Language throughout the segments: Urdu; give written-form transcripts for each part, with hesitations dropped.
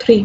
3,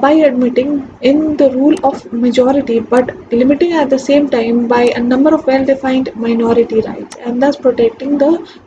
by admitting in the rule of majority but limiting at the same time by a number of well-defined minority rights and thus protecting the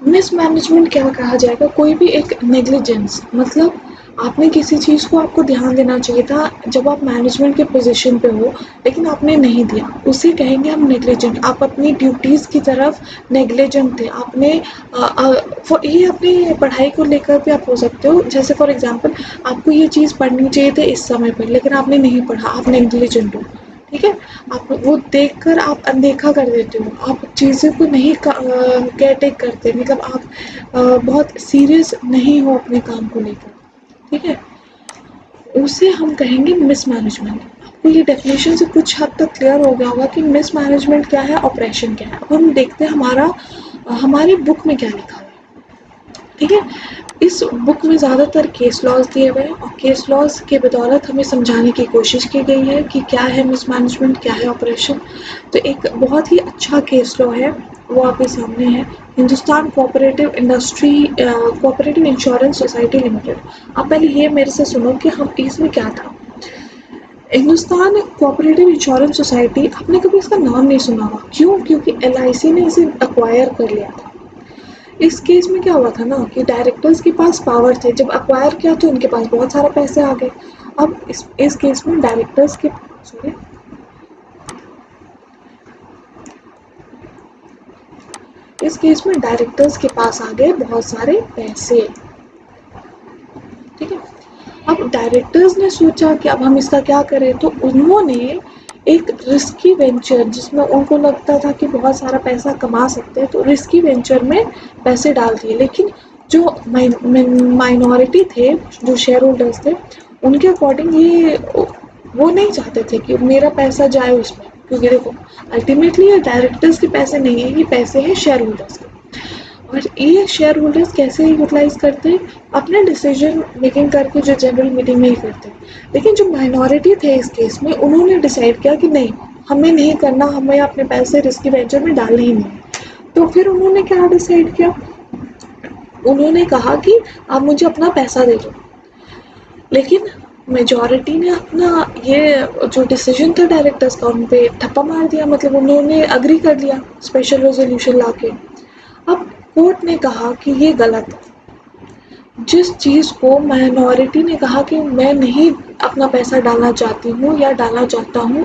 miss management کیا کہا جائے گا؟ کوئی بھی ایک نیگلیجنس، مطلب آپ نے کسی چیز کو آپ کو دھیان دینا چاہیے تھا جب آپ مینجمنٹ کے پوزیشن پہ ہو، لیکن آپ نے نہیں دیا، اسے کہیں گے ہم نیگلیجنٹ. آپ اپنی ڈیوٹیز کی طرف نیگلیجنٹ تھے. آپ نے یہ اپنی پڑھائی کو لے کر بھی آپ ہو سکتے ہو. جیسے فار ایگزامپل آپ کو یہ چیز پڑھنی چاہیے تھے اس سمے پہ، لیکن آپ نے نہیں پڑھا، آپ نیگلیجنٹ ہو. ٹھیک ہے، آپ وہ دیکھ کر آپ اندیکھا کر دیتے ہو، آپ چیزوں کو نہیں کیئر ٹیک کرتے، مطلب آپ بہت سیریس نہیں ہو اپنے کام کو لے کر. ٹھیک ہے، اسے ہم کہیں گے مس مینجمنٹ. آپ کو یہ ڈیفینیشن سے کچھ حد تک کلیئر ہو گیا ہوگا کہ مس مینجمنٹ کیا ہے، آپریشن کیا ہے. اب ہم دیکھتے ہیں ہماری بک میں کیا لکھا ہے. ٹھیک ہے، اس بک میں زیادہ تر کیس لاز دیے ہوئے ہیں، اور کیس لاز کے بدولت ہمیں سمجھانے کی کوشش کی گئی ہے کہ کیا ہے مس مینجمنٹ، کیا ہے آپریشن. تو ایک بہت ہی اچھا کیس لا ہے، وہ آپ کے سامنے ہے. Hindustan cooperative insurance society limited. اب پہلے یہ میرے سے سنو کہ ہم اس میں کیا تھا. ہندوستان کوآپریٹو انشورنس سوسائٹی، آپ نے کبھی اس کا نام نہیں سنا ہوگا. کیوں؟ کیونکہ LIC نے اسے ایکوائر کر لیا تھا. اس کیس میں کیا ہوا تھا نا کہ ڈائریکٹرز کے پاس پاور تھے، جب ایکوائر کیا تو ان کے پاس بہت سارے پیسے آ گئے. اب اس کیس میں ڈائریکٹرز کے ڈائریکٹرز کے پاس آ گئے بہت سارے پیسے. ٹھیک ہے، اب ڈائریکٹرز نے سوچا کہ اب ہم اس کا کیا کریں، تو انہوں نے ایک رسکی وینچر، جس میں ان کو لگتا تھا کہ بہت سارا پیسہ کما سکتے ہیں، تو رسکی وینچر میں پیسے ڈال دیے. لیکن جو مائنورٹی تھے، جو شیئر ہولڈرس تھے، ان کے اکارڈنگ یہ وہ نہیں چاہتے تھے کہ میرا پیسہ جائے اس میں. کیونکہ دیکھو الٹیمیٹلی یہ ڈائریکٹرس کے پیسے نہیں ہیں، یہ پیسے ہیں شیئر ہولڈرس کے. اور یہ شیئر ہولڈرس کیسے یوٹیلائز کرتے ہیں؟ اپنے ڈیسیجن میکنگ کر کے، جو جنرل میٹنگ میں ہی کرتے ہیں. لیکن جو مائنورٹی تھے اس کیس میں، انہوں نے ڈیسائیڈ کیا کہ نہیں، ہمیں نہیں کرنا، ہمیں اپنے پیسے رسکی وینچر میں ڈالنے ہی نہیں. تو پھر انہوں نے کیا ڈیسائیڈ کیا، انہوں نے کہا کہ آپ مجھے اپنا پیسہ دے دو. لیکن میجورٹی نے اپنا یہ جو ڈیسیجن تھا ڈائریکٹرس کا، ان پہ ٹھپا مار دیا. مطلب انہوں نے اگری کر لیا اسپیشل ریزولوشن لا کے. اب کورٹ نے کہا کہ یہ غلط ہے. جس چیز کو مائنورٹی نے کہا کہ میں نہیں اپنا پیسہ ڈالنا چاہتی ہوں یا ڈالنا چاہتا ہوں،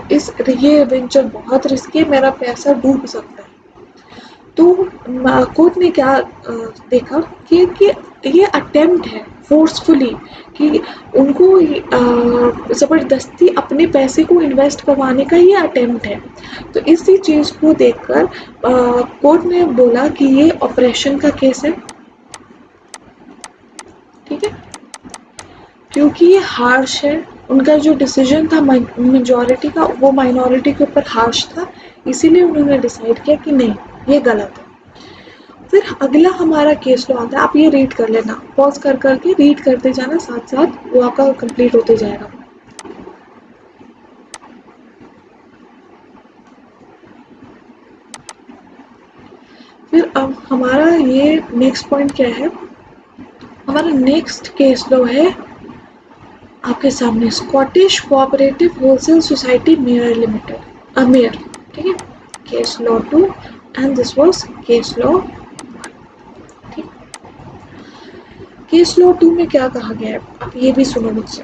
یہ وینچر بہت رسکی ہے، میرا پیسہ ڈوب سکتا ہے. تو کورٹ نے کیا دیکھا کہ یہ اٹیمپٹ ہے فورسفلی، کہ ان کو زبردستی اپنے پیسے کو انویسٹ کروانے کا یہ اٹیمپٹ ہے. تو اسی چیز کو دیکھ کر کورٹ نے بولا کہ یہ آپریشن کا کیس ہے. ٹھیک ہے، کیونکہ یہ ہارش ہے. ان کا جو ڈیسیجن تھا میجورٹی کا، وہ مائنورٹی کے اوپر ہارش تھا. اسی لیے انہوں نے ڈیسائیڈ کیا کہ نہیں، یہ غلط ہے. پھر اگلا ہمارا کیس لو آتا ہے. آپ یہ ریڈ کر لینا، پاز کر کر کے ریڈ کرتے جانا، ساتھ ساتھ وہ آپ کا کمپلیٹ ہوتے جائے گا. پھر اب ہمارا یہ نیکسٹ پوائنٹ کیا ہے، ہمارا نیکسٹ کیس لو ہے آپ کے سامنے Scottish cooperative wholesale society Meyer limited, امیر. ٹھیک ہے، case law 2 and this was case law. ٹھیک، کیس لا 2 میں کیا کہا گیا ہے، آپ یہ بھی سنو مجھ سے.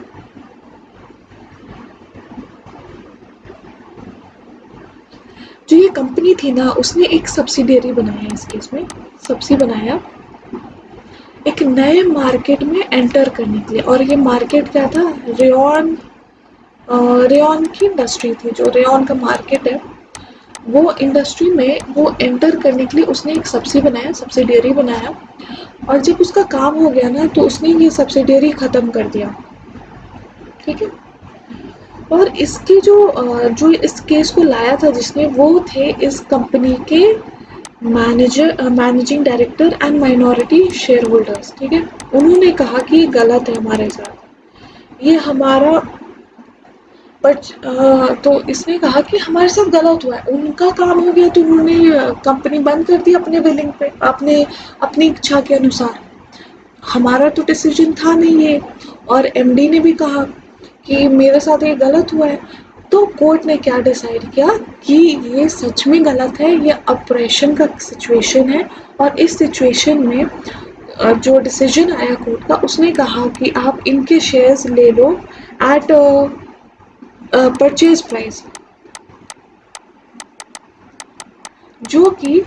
جو یہ کمپنی تھی نا، اس نے ایک سبسیڈیری بنایا اس کیس میں، سبسی بنایا ایک نئے مارکیٹ میں انٹر کرنے کے لیے. اور یہ مارکیٹ کیا تھا، ریون کی انڈسٹری تھی. جو ریون کا مارکیٹ ہے، وہ انڈسٹری میں وہ انٹر کرنے کے لیے اس نے ایک سبسیڈیری بنایا. اور جب اس کا کام ہو گیا نا، تو اس نے یہ سبسیڈیری ختم کر دیا. ٹھیک ہے، اور اس کی جو اس کیس کو لایا تھا جس نے، وہ تھے اس کمپنی کے managing director and minority share holders. ٹھیک ہے، انہوں نے کہا کہ یہ غلط ہے ہمارے ساتھ، یہ ہمارا بٹ تو اس نے کہا کہ ہمارے ساتھ غلط ہوا ہے. ان کا کام ہو گیا تو انہوں نے کمپنی بند کر دی اپنے ولنگ پہ، اپنی اچھا کے انوسار. ہمارا تو ڈیسیجن تھا نہیں یہ. اور MD نے بھی کہا کہ میرے ساتھ یہ غلط ہوا ہے. تو کورٹ نے کیا ڈیسائیڈ کیا کہ یہ سچ میں غلط ہے, یہ آپریشن کا سچویشن ہے, اور اس سچویشن میں جو ڈیسیجن آیا کورٹ کا, اس نے کہا کہ آپ ان کے شیئرز لے لو ایٹ پرچیز پرائز, جو کہ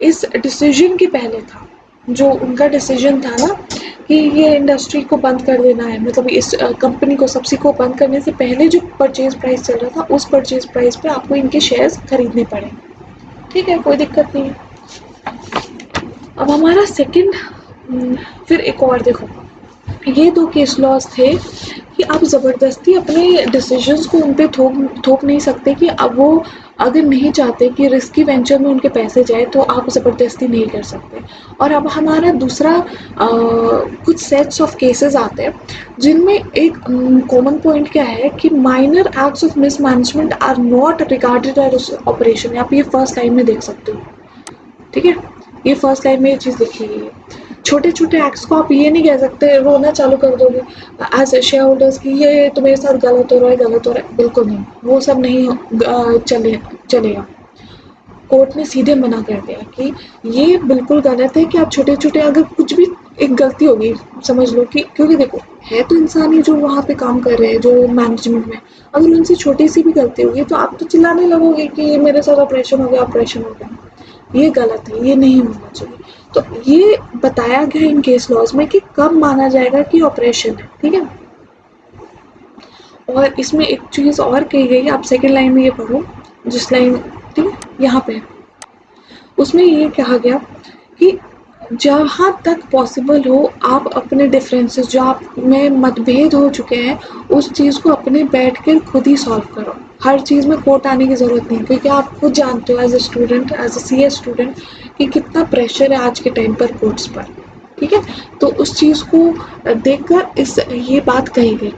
اس ڈیسیجن کے پہلے تھا. جو ان کا ڈیسیجن تھا نا کہ یہ انڈسٹری کو بند کر دینا ہے, مطلب اس کمپنی کو سبسی کو بند کرنے سے پہلے جو پرچیز پرائز چل رہا تھا, اس پرچیز پرائز پہ آپ کو ان کے شیئرز خریدنے پڑے. ٹھیک ہے, کوئی دقت نہیں ہے. اب ہمارا سیکنڈ, پھر ایک اور دیکھو, یہ دو کیس لاز تھے کہ آپ زبردستی اپنے ڈیسیجنس کو ان پہ تھوپ نہیں سکتے, کہ اب وہ اگر نہیں چاہتے کہ رسکی وینچر میں ان کے پیسے جائے تو آپ زبردستی نہیں کر سکتے. اور اب ہمارا دوسرا کچھ سیٹس آف کیسز آتے ہیں جن میں ایک کامن پوائنٹ کیا ہے کہ minor acts of mismanagement are not regarded as operation. آپ یہ فرسٹ ٹائم میں دیکھ سکتے ہو, ٹھیک ہے, یہ فرسٹ ٹائم میں یہ چیز لکھی گئی ہے. چھوٹے چھوٹے ایکٹس کو آپ یہ نہیں کہہ سکتے, رونا چالو کر دو گے ایز اے شیئر ہولڈرس کی یہ تو میرے ساتھ غلط ہو رہا ہے, غلط ہو رہا ہے. بالکل نہیں, وہ سب نہیں چلے گا. کورٹ نے سیدھے منع کر دیا کہ یہ بالکل غلط ہے کہ آپ چھوٹے چھوٹے, اگر کچھ بھی ایک غلطی ہوگی سمجھ لو کہ, کیونکہ دیکھو ہے تو انسان ہی جو وہاں پہ کام کر رہے ہیں جو مینجمنٹ میں, اگر ان سے چھوٹی سی بھی غلطی ہوگی تو آپ تو چلانے لگو گے کہ یہ میرے ساتھ آپریشن ہو گیا, آپریشن ہو گیا. یہ غلط ہے, یہ نہیں ہونا چاہیے. تو یہ بتایا گیا ان کیس لاز میں کہ کب مانا جائے گا کہ آپریشن ہے. ٹھیک ہے, اور اس میں ایک چیز اور کہی گئی, آپ سیکنڈ لائن میں یہ پڑھو, جس لائن ٹھیک ہے یہاں پہ, اس میں یہ کہا گیا کہ جہاں تک پاسبل ہو آپ اپنے ڈفرینسز جو آپ میں مت بھید ہو چکے ہیں اس چیز کو اپنے بیٹھ کے خود ہی سالو کرو. ہر چیز میں کورٹ آنے کی ضرورت نہیں, کیونکہ آپ خود جانتے ہو as a student, as a C A student, کہ کتنا پریشر ہے آج کے ٹائم پر کورٹس پر. ٹھیک ہے, تو اس چیز کو دیکھ کر یہ بات کہی گئی.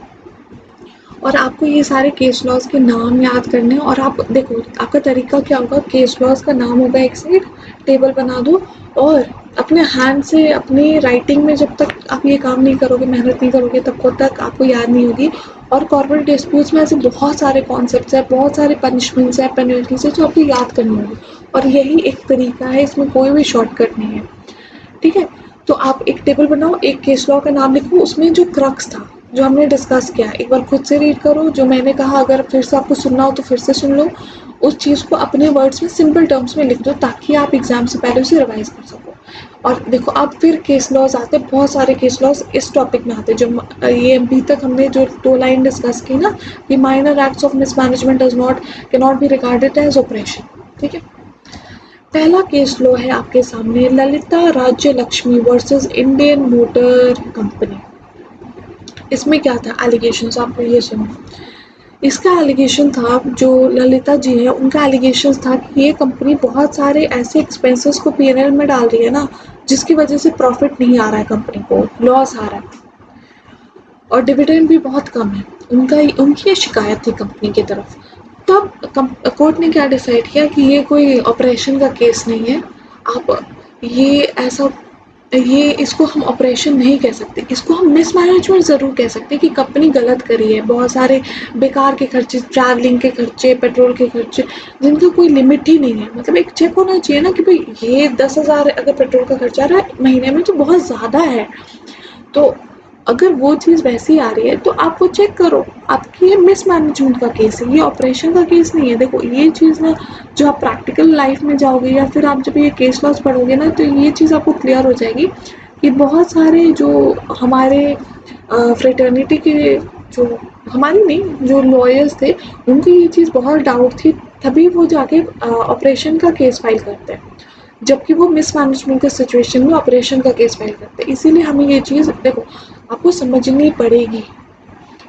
اور آپ کو یہ سارے کیس لاز کے نام یاد کرنے, اور آپ دیکھو آپ کا طریقہ کیا ہوگا, کیس لاز کا نام ہوگا ایک سائڈ, ٹیبل بنا دو, اور اپنے ہینڈ سے اپنی رائٹنگ میں جب تک آپ یہ کام نہیں کرو گے, محنت نہیں کرو گے, تب تک آپ کو یاد نہیں ہوگی. اور کارپوریٹ ڈسپیوٹس میں ایسے بہت سارے کانسیپٹس ہیں, بہت سارے پنشمنٹس ہیں, پینلٹیز ہیں, جو آپ کو یاد کرنی ہوگی. اور یہی ایک طریقہ ہے, اس میں کوئی بھی شارٹ کٹ نہیں ہے. ٹھیک ہے, تو آپ ایک ٹیبل بناؤ, ایک کیس لا کا نام لکھو, اس میں جو کرکس تھا جو ہم نے ڈسکس کیا, ایک بار خود سے ریڈ کرو, جو میں نے کہا اگر پھر سے آپ کو سننا ہو تو پھر سے سن لو, اس چیز کو اپنے ورڈس میں سمپل ٹرمس میں لکھ دو تاکہ آپ ایگزام سے پہلے اسے ریوائز کر سکو. اور دیکھو اب پھر کیس لاز آتے, بہت سارے کیس لاز اس ٹاپک میں آتے, جو یہ ابھی تک ہم نے جو 2 لائن ڈسکس کی نا, کہ minor acts of mismanagement کی not be regarded as oppression. ٹھیک ہے, پہلا کیس لو ہے آپ کے سامنے, Lalita Rajya Lakshmi versus Indian Motor Company. اس میں کیا تھا ایلیگیشنز, آپ کو یہ سنو. اس کا ایلیگیشن تھا, جو للتا جی ہے ان کا ایلیگیشن تھا کہ یہ کمپنی بہت سارے ایسے ایکسپینسز کو پی این ایل میں ڈال رہی ہے نا, جس کی وجہ سے پروفٹ نہیں آ رہا ہے, کمپنی کو لاس آ رہا ہے, اور ڈویڈنڈ بھی بہت کم ہے. ان کی یہ شکایت تھی کمپنی کی طرف. تب کورٹ نے کیا ڈیسائیڈ کیا کہ یہ کوئی آپریشن کا کیس نہیں ہے, آپ اس کو ہم آپریشن نہیں کہہ سکتے, اس کو ہم مس مینجمنٹ ضرور کہہ سکتے کہ کمپنی غلط کری ہے, بہت سارے بیکار کے خرچے, ٹریولنگ کے خرچے, پیٹرول کے خرچے, جن کا کوئی لمٹ ہی نہیں ہے. مطلب ایک چیک ہونا چاہیے نا کہ بھائی یہ 10,000 اگر پیٹرول کا خرچہ آ رہا ہے مہینے میں تو بہت زیادہ ہے. تو اگر وہ چیز ویسی آ رہی ہے تو آپ وہ چیک کرو, آپ کی یہ مس مینجمنٹ کا کیس ہے, یہ آپریشن کا کیس نہیں ہے. دیکھو یہ چیز نا جو آپ پریکٹیکل لائف میں جاؤ گے یا پھر آپ جب یہ کیس لاس پڑھو گے نا, تو یہ چیز آپ کو کلیئر ہو جائے گی کہ بہت سارے جو ہمارے فریٹرنیٹی کے جو ہماری نہیں جو لائرس تھے, ان کی یہ چیز بہت ڈاؤٹ تھی, تبھی وہ جا کے آپریشن کا کیس فائل کرتے ہیں, جبکہ وہ مس مینجمنٹ کے سچویشن میں آپریشن کا کیس فائل کرتے ہیں. اسی لیے ہمیں یہ چیز دیکھو آپ کو سمجھنی پڑے گی,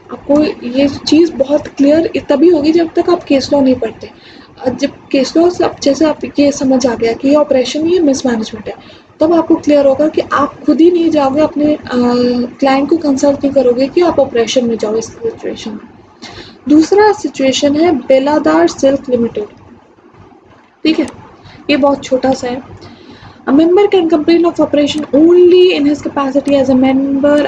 آپ کو یہ چیز بہت کلیئر تبھی ہوگی جب تک آپ کیس لا نہیں پڑھتے. جب کیس لا اب جیسے آپ یہ سمجھ آ گیا کہ یہ آپریشن ہی ہے, مس مینجمنٹ ہے, تب آپ کو کلیئر ہوگا کہ آپ خود ہی نہیں جاؤ گے, اپنے کلائنٹ کو کنسلٹ نہیں کرو گے کہ آپ آپریشن میں جاؤ اس سچویشن میں. دوسرا سچویشن ہے بیلادار سلک لمیٹیڈ. ٹھیک ہے, یہ بہت چھوٹا سا ہے. A member can complain of operation only in his capacity as a member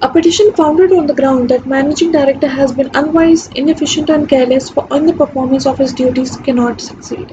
a petition founded on the ground that managing director has been unwise, inefficient and careless in the performance of his duties cannot succeed।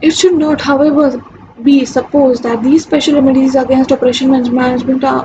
It should not, however, be supposed that these special remedies against operation management are,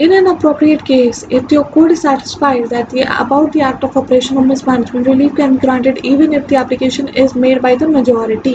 In an appropriate case, if the court is satisfied that about the act of operation or mismanagement, relief can be granted even if the application is made by the majority।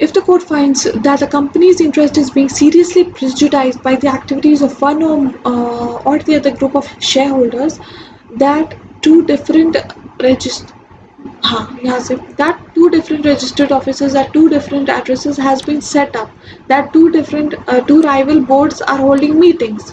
If the court finds that the company's interest is being seriously prejudiced by the activities of one or the other group of shareholders, that two different that two different registered offices at two different addresses has been set up, that two rival boards are holding meetings।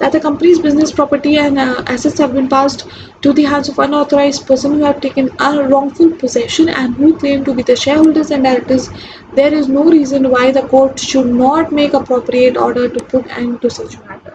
That the company's business property and assets have been passed to the hands of unauthorized person who have taken a wrongful possession and who claim to be the shareholders and directors, there is no reason why the court should not make appropriate order to put end to such matter।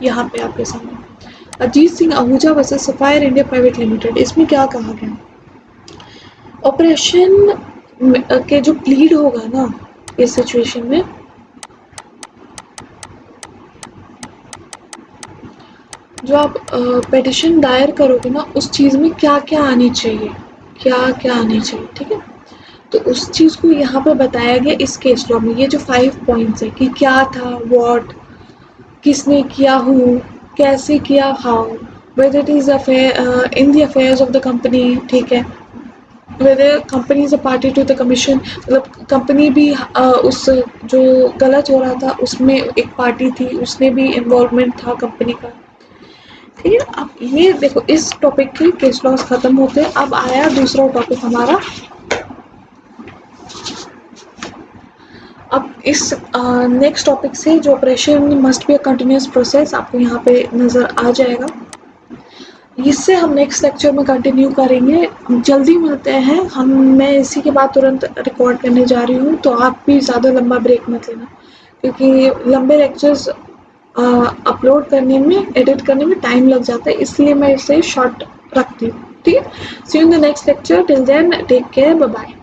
یہاں پہ آپ کے سامنے Ajit Singh Ahuja versus Sapphire India private limited. اس میں کیا کہا گیا؟ آپریشن کے جو پلیڈ ہوگا نا اس سچویشن میں، جو آپ پیٹیشن دائر کرو گے نا اس چیز میں کیا کیا آنی چاہیے، کیا کیا آنی چاہیے، ٹھیک ہے. تو اس چیز کو یہاں پہ بتایا گیا اس کیس لا میں. یہ جو 5 پوائنٹس ہے کہ کیا تھا، واٹ، کس نے کیا، ہو، کیسے کیا، how, whether it is in the affairs of the company، ٹھیک ہے، whether company is a party to the commission، مطلب کمپنی بھی اس جو غلط ہو رہا تھا اس میں ایک پارٹی تھی، اس میں بھی انوالومنٹ تھا کمپنی کا. ٹھیک ہے. اب یہ دیکھو اس ٹاپک کے کیس لاس ختم ہوتے ہیں. اب آیا دوسرا ٹاپک ہمارا. اب اس نیکسٹ ٹاپک سے جو operation must be a continuous process آپ کو یہاں پہ نظر آ جائے گا. اس سے ہم نیکسٹ لیکچر میں کنٹینیو کریں گے. جلدی ملتے ہیں ہم. میں اسی کے بعد ترنت ریکارڈ کرنے جا رہی ہوں تو آپ بھی زیادہ لمبا بریک مت لینا کیونکہ لمبے لیکچرز اپلوڈ کرنے میں، ایڈٹ کرنے میں ٹائم لگ جاتا ہے، اس لیے میں اسے شارٹ رکھتی ہوں. ٹھیک ہے. See you in the next lecture. Till then take care. Bye bye.